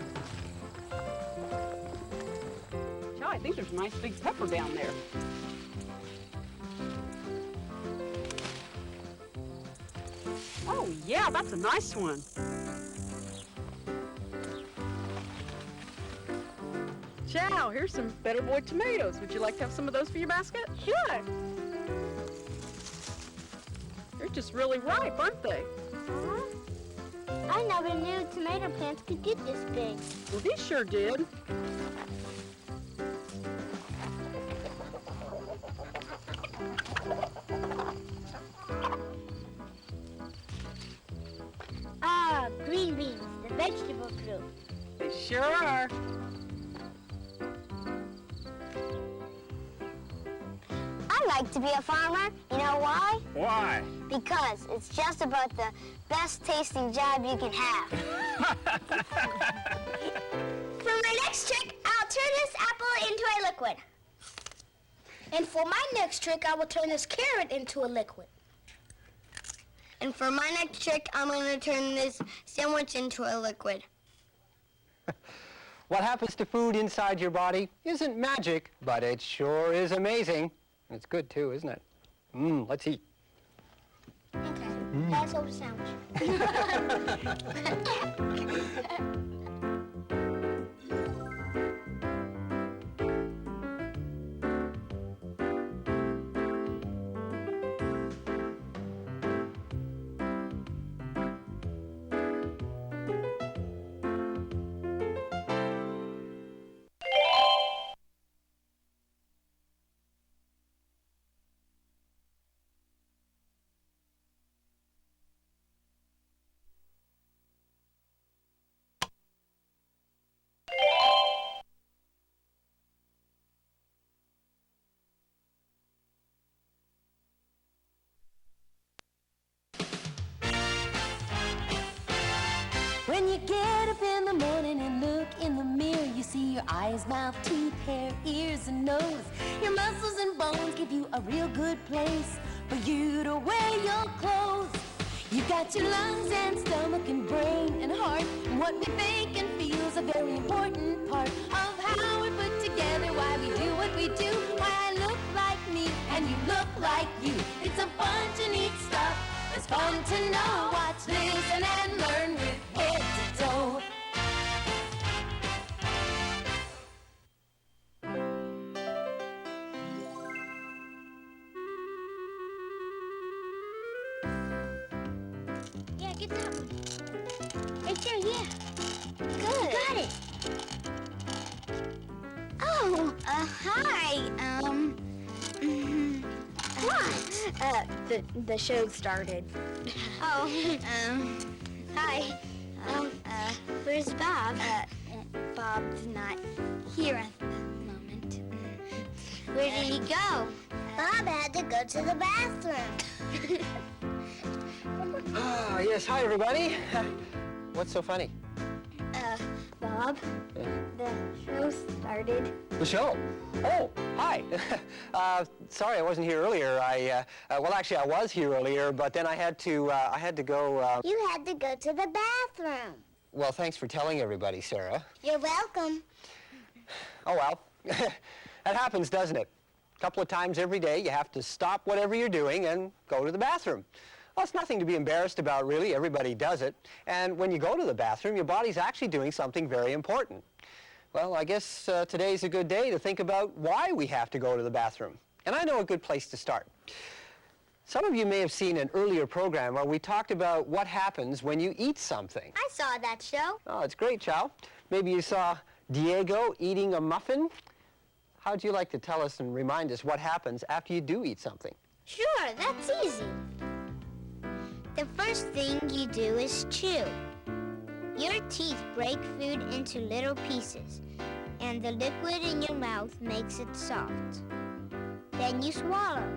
Chow, I think there's a nice big pepper down there. Oh, yeah, that's a nice one. Chow, here's some Better Boy tomatoes. Would you like to have some of those for your basket? Sure. They're just really ripe, aren't they? I never knew tomato plants could get this big. Well, these sure did. Ah, green beans, the vegetable group. They sure are. I like to be a farmer. You know why? Why? Because it's just about the best tasting job you can have. For my next trick, I'll turn this apple into a liquid. And for my next trick, I will turn this carrot into a liquid. And for my next trick, I'm going to turn this sandwich into a liquid. What happens to food inside your body isn't magic, but it sure is amazing. It's good too, isn't it? Let's eat. Okay, pass over the sandwich. When you get up in the morning and look in the mirror, you see your eyes, mouth, teeth, hair, ears, and nose. Your muscles and bones give you a real good place for you to wear your clothes. You got your lungs and stomach and brain and heart, and what we think and feel is a very important part of how we put together why we do what we do, why I look like me and you look like you. It's a bunch of neat stuff. It's fun to know. Watch, listen, and learn with head to toe. Yeah, get that one. Right there, yeah. Good. Got it. Oh, hi. What? The show started. Oh, hi. Where's Bob? Bob's not here at the moment. Where did he go? Bob had to go to the bathroom. Ah, yes, hi everybody. What's so funny? Bob, the show started. The show? Oh, hi. Sorry I wasn't here earlier. Well, actually I was here earlier, but then I had to go, You had to go to the bathroom. Well, thanks for telling everybody, Sarah. You're welcome. Oh, well. That happens, doesn't it? A couple of times every day you have to stop whatever you're doing and go to the bathroom. Well, it's nothing to be embarrassed about, really. Everybody does it. And when you go to the bathroom, your body's actually doing something very important. Well, I guess today's a good day to think about why we have to go to the bathroom. And I know a good place to start. Some of you may have seen an earlier program where we talked about what happens when you eat something. I saw that show. Oh, it's great, Chow. Maybe you saw Diego eating a muffin. How'd you like to tell us and remind us what happens after you do eat something? Sure, that's easy. The first thing you do is chew. Your teeth break food into little pieces, and the liquid in your mouth makes it soft. Then you swallow.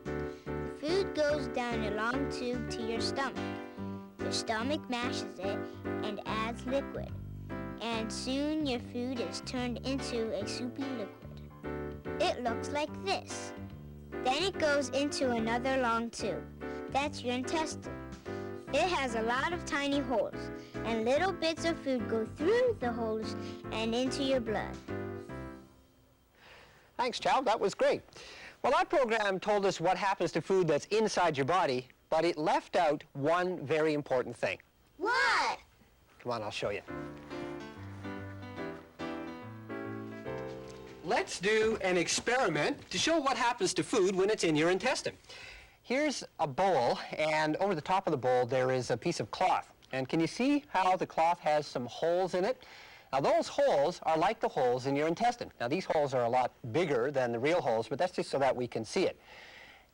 The food goes down a long tube to your stomach. Your stomach mashes it and adds liquid, and soon your food is turned into a soupy liquid. It looks like this. Then it goes into another long tube. That's your intestine. It has a lot of tiny holes, and little bits of food go through the holes and into your blood. Thanks, Chow. That was great. Well, our program told us what happens to food that's inside your body, but it left out one very important thing. What? Come on, I'll show you. Let's do an experiment to show what happens to food when it's in your intestine. Here's a bowl, and over the top of the bowl there is a piece of cloth. And can you see how the cloth has some holes in it? Now those holes are like the holes in your intestine. Now these holes are a lot bigger than the real holes, but that's just so that we can see it.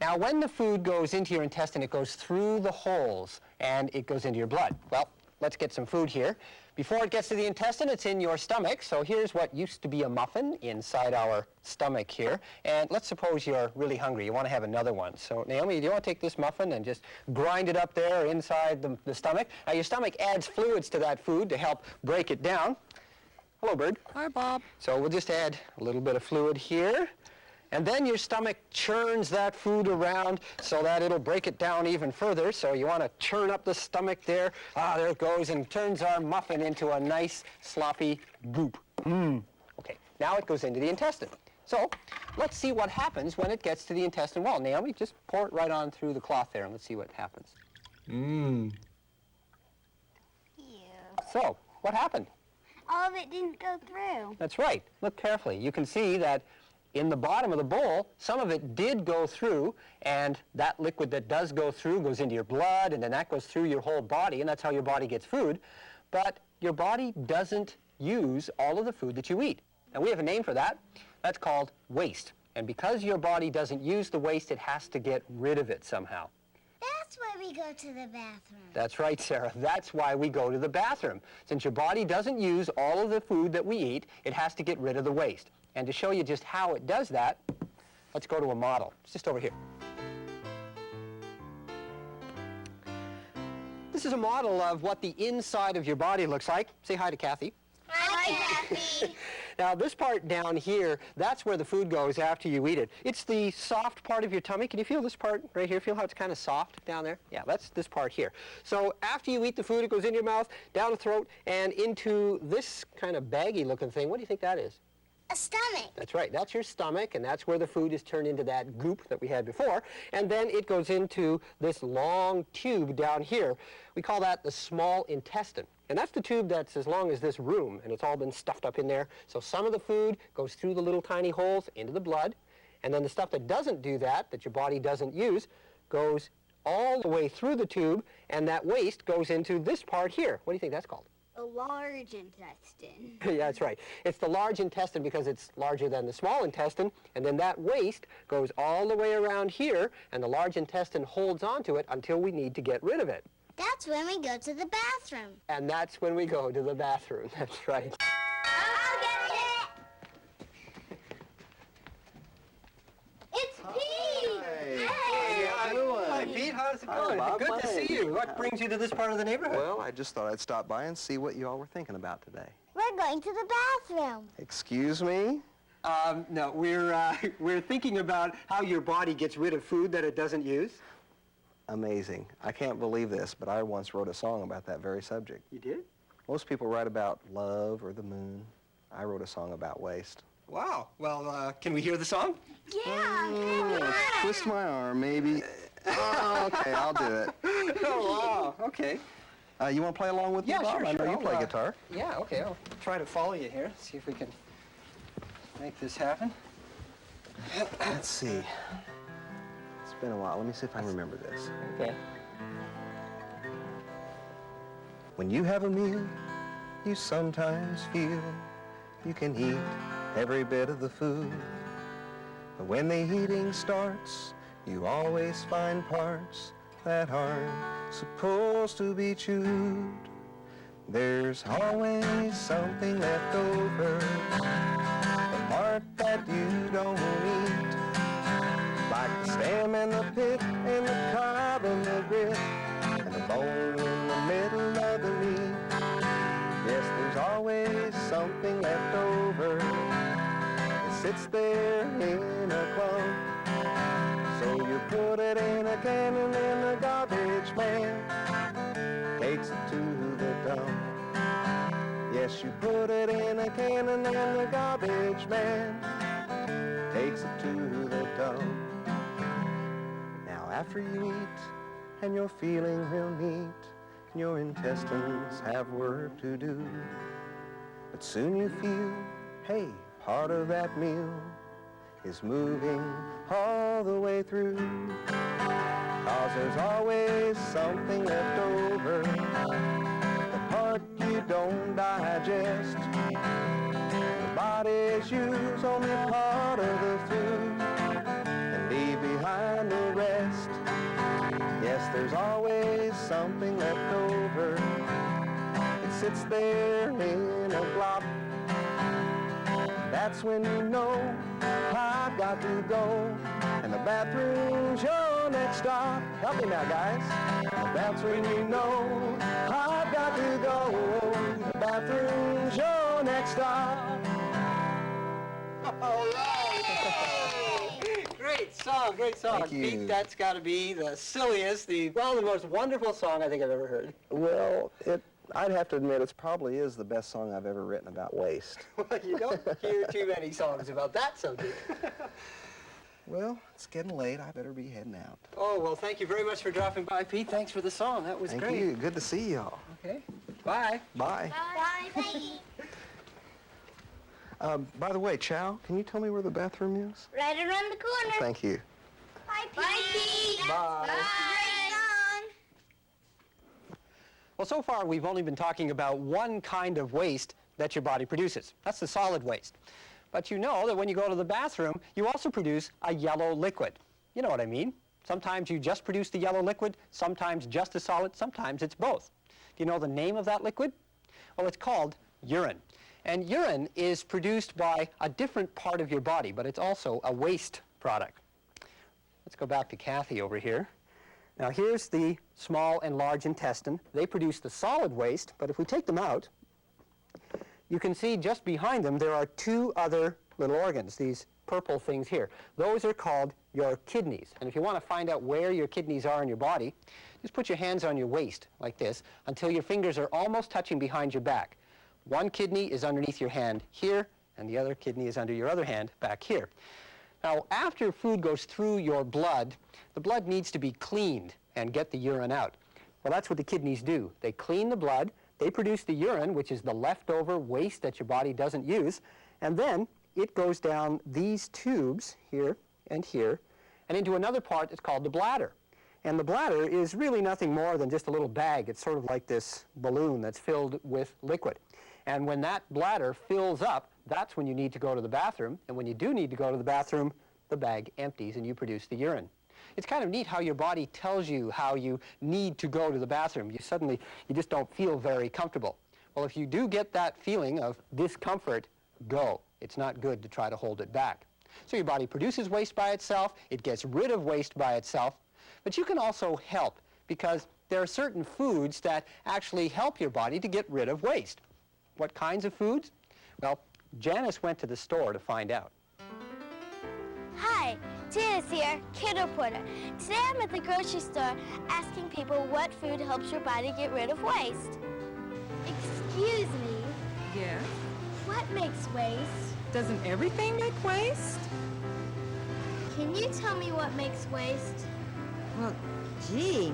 Now when the food goes into your intestine, it goes through the holes and it goes into your blood. Well, let's get some food here. Before it gets to the intestine, it's in your stomach. So here's what used to be a muffin inside our stomach here. And let's suppose you're really hungry. You want to have another one. So Naomi, do you want to take this muffin and just grind it up there inside the stomach? Now your stomach adds fluids to that food to help break it down. Hello, Bird. Hi, Bob. So we'll just add a little bit of fluid here. And then your stomach churns that food around so that it'll break it down even further. So you want to churn up the stomach there. Ah, there it goes, and turns our muffin into a nice sloppy goop. Okay, now it goes into the intestine. So let's see what happens when it gets to the intestine wall. Naomi, just pour it right on through the cloth there, and let's see what happens. So, what happened? All of it didn't go through. That's right. Look carefully. You can see that in the bottom of the bowl, some of it did go through, and that liquid that does go through goes into your blood, and then that goes through your whole body, and that's how your body gets food. But your body doesn't use all of the food that you eat. And we have a name for that. That's called waste. And because your body doesn't use the waste, it has to get rid of it somehow. That's why we go to the bathroom. That's right, Sarah. That's why we go to the bathroom. Since your body doesn't use all of the food that we eat, it has to get rid of the waste. And to show you just how it does that, let's go to a model. It's just over here. This is a model of what the inside of your body looks like. Say hi to Kathy. Hi, Kathy. Now, this part down here, that's where the food goes after you eat it. It's the soft part of your tummy. Can you feel this part right here? Feel how it's kind of soft down there? Yeah, that's this part here. So after you eat the food, it goes in your mouth, down the throat, and into this kind of baggy-looking thing. What do you think that is? A stomach. That's right. That's your stomach, and that's where the food is turned into that goop that we had before. And then it goes into this long tube down here. We call that the small intestine. And that's the tube that's as long as this room, and it's all been stuffed up in there. So some of the food goes through the little tiny holes into the blood, and then the stuff that doesn't do that, that your body doesn't use, goes all the way through the tube, and that waste goes into this part here. What do you think that's called? A large intestine. Yeah, that's right. It's the large intestine because it's larger than the small intestine, and then that waste goes all the way around here, and the large intestine holds onto it until we need to get rid of it. That's when we go to the bathroom. And that's when we go to the bathroom. That's right. I'll get it! It's Pete! Hey! Hi, Pete. How's it going? Bob. Good to see you. What brings you to this part of the neighborhood? Well, I just thought I'd stop by and see what you all were thinking about today. We're going to the bathroom. Excuse me? No, we're thinking about how your body gets rid of food that it doesn't use. Amazing. I can't believe this, but I once wrote a song about that very subject. You did? Most people write about love or the moon. I wrote a song about waste. Wow. Well, can we hear the song? Yeah! Twist my arm, maybe. Oh, okay, I'll do it. Oh, wow. Okay. You want to play along with me, Yeah, Bob? sure, I know sure. you play guitar. Yeah, okay. I'll try to follow you here. See if we can make this happen. Let's see. It's been a while. Let me see if I remember this. Okay. When you have a meal, you sometimes feel you can eat every bit of the food. But when the eating starts, you always find parts that aren't supposed to be chewed. There's always something left over, the part that you don't eat, like the stem and the pit and the cob and the grit and the bone in the middle of the meat. Yes, there's always something left over. It sits there in a clump. So you put it in a can and then the garbage man takes it to the dump. Yes, you put it in a can and then the garbage man takes it to the dump. Now after you eat and you're feeling real neat, your intestines have work to do. But soon you feel, hey, part of that meal is moving all the way through. 'Cause there's always something left over, the part you don't digest. Your body's use only part of the food and leave behind the rest. Yes, there's always something left over. It sits there in a glop. That's when you know I've got to go, and the bathroom's your next stop. Help me now, guys. That's when you know I've got to go, the bathroom's your next stop. All right. Great song, great song. Thank you. Pete, that's got to be the silliest, the most wonderful song I think I've ever heard. Well, I'd have to admit, it probably is the best song I've ever written about waste. Well, you don't hear too many songs about that subject. Well, it's getting late. I better be heading out. Oh, well, thank you very much for dropping by, Pete. Thanks for the song. That was Thank great. you. Good to see y'all. Okay. Bye. Bye. Bye. By the way, Chow, can you tell me where the bathroom is? Right around the corner. Thank you. Bye, Pete. Bye. Well, so far we've only been talking about one kind of waste that your body produces. That's the solid waste. But you know that when you go to the bathroom, you also produce a yellow liquid. You know what I mean. Sometimes you just produce the yellow liquid, sometimes just a solid, sometimes it's both. Do you know the name of that liquid? Well, it's called urine. And urine is produced by a different part of your body, but it's also a waste product. Let's go back to Kathy over here. Now here's the small and large intestine. They produce the solid waste, but if we take them out, you can see just behind them there are two other little organs, these purple things here. Those are called your kidneys. And if you want to find out where your kidneys are in your body, just put your hands on your waist like this until your fingers are almost touching behind your back. One kidney is underneath your hand here, and the other kidney is under your other hand back here. Now, after food goes through your blood, the blood needs to be cleaned and get the urine out. Well, that's what the kidneys do. They clean the blood, they produce the urine, which is the leftover waste that your body doesn't use, and then it goes down these tubes here and here and into another part that's called the bladder. And the bladder is really nothing more than just a little bag. It's sort of like this balloon that's filled with liquid. And when that bladder fills up, that's when you need to go to the bathroom. And when you do need to go to the bathroom, the bag empties and you produce the urine. It's kind of neat how your body tells you how you need to go to the bathroom. You just don't feel very comfortable. Well, if you do get that feeling of discomfort, go. It's not good to try to hold it back. So your body produces waste by itself, it gets rid of waste by itself, but you can also help because there are certain foods that actually help your body to get rid of waste. What kinds of foods? Well, Janice went to the store to find out. Hi, Janice here, Kid Reporter. Today I'm at the grocery store asking people what food helps your body get rid of waste. Excuse me, Yes. what makes waste? Doesn't everything make waste? Can you tell me what makes waste? Well, gee,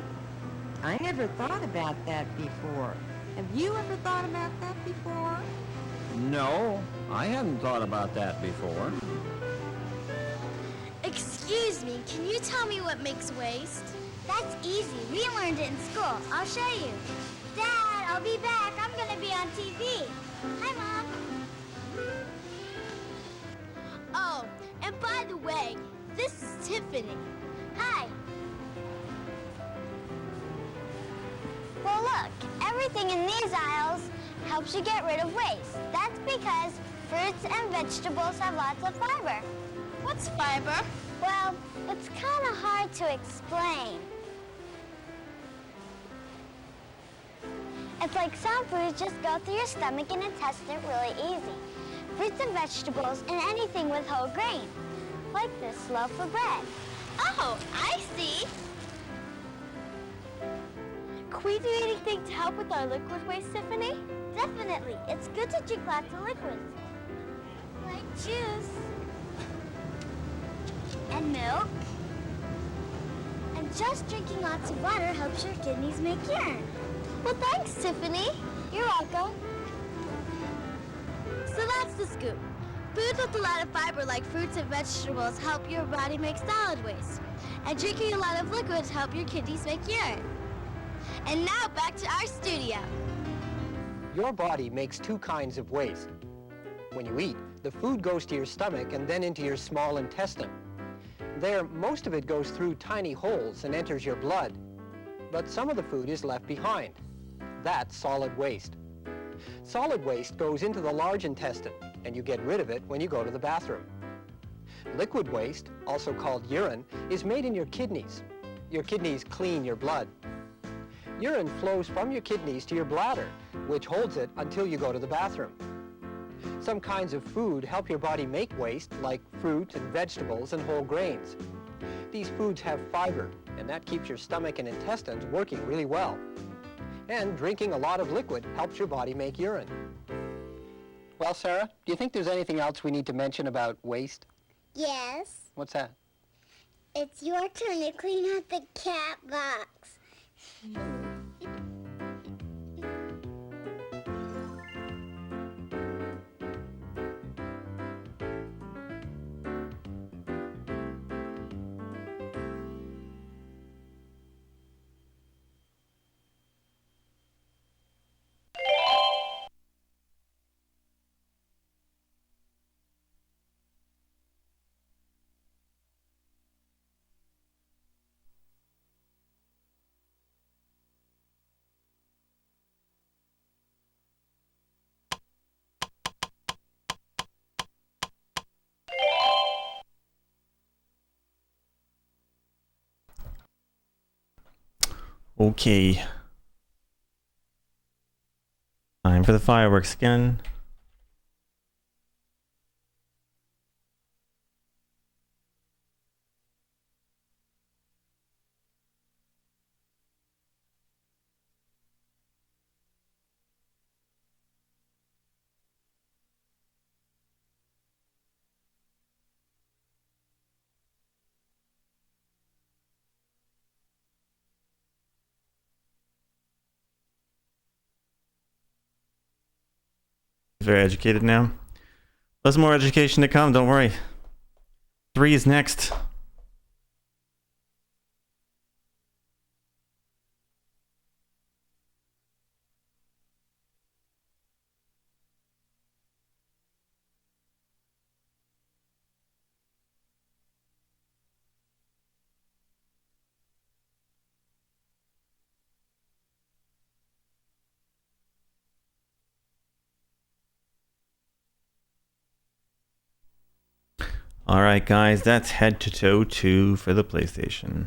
I never thought about that before. Have you ever thought about that before? No, I hadn't thought about that before. Excuse me, can you tell me what makes waste? That's easy. We learned it in school. I'll show you. Dad, I'll be back. I'm gonna be on TV. Hi, Mom. Oh, and by the way, this is Tiffany. Hi. Well, look, everything in these aisles helps you get rid of waste. That's because fruits and vegetables have lots of fiber. What's fiber? Well, it's kind of hard to explain. It's like some foods just go through your stomach and intestine really easy. Fruits and vegetables and anything with whole grain, like this loaf of bread. Oh, I see. Can we do anything to help with our liquid waste, Tiffany? Definitely. It's good to drink lots of liquids. Like juice. And milk. And just drinking lots of water helps your kidneys make urine. Well, thanks, Tiffany. You're welcome. So that's the scoop. Foods with a lot of fiber like fruits and vegetables help your body make solid waste. And drinking a lot of liquids help your kidneys make urine. And now back to our studio. Your body makes two kinds of waste. When you eat, the food goes to your stomach and then into your small intestine. There, most of it goes through tiny holes and enters your blood. But some of the food is left behind. That's solid waste. Solid waste goes into the large intestine, and you get rid of it when you go to the bathroom. Liquid waste, also called urine, is made in your kidneys. Your kidneys clean your blood. Urine flows from your kidneys to your bladder, which holds it until you go to the bathroom. Some kinds of food help your body make waste, like fruit and vegetables and whole grains. These foods have fiber, and that keeps your stomach and intestines working really well. And drinking a lot of liquid helps your body make urine. Well, Sarah, do you think there's anything else we need to mention about waste? Yes. What's that? It's your turn to clean out the cat box. Okay. Time for the fireworks again. Very educated now. There's more education to come, don't worry. 3 is next. Alright guys, that's Head to Toe 2 for the PlayStation.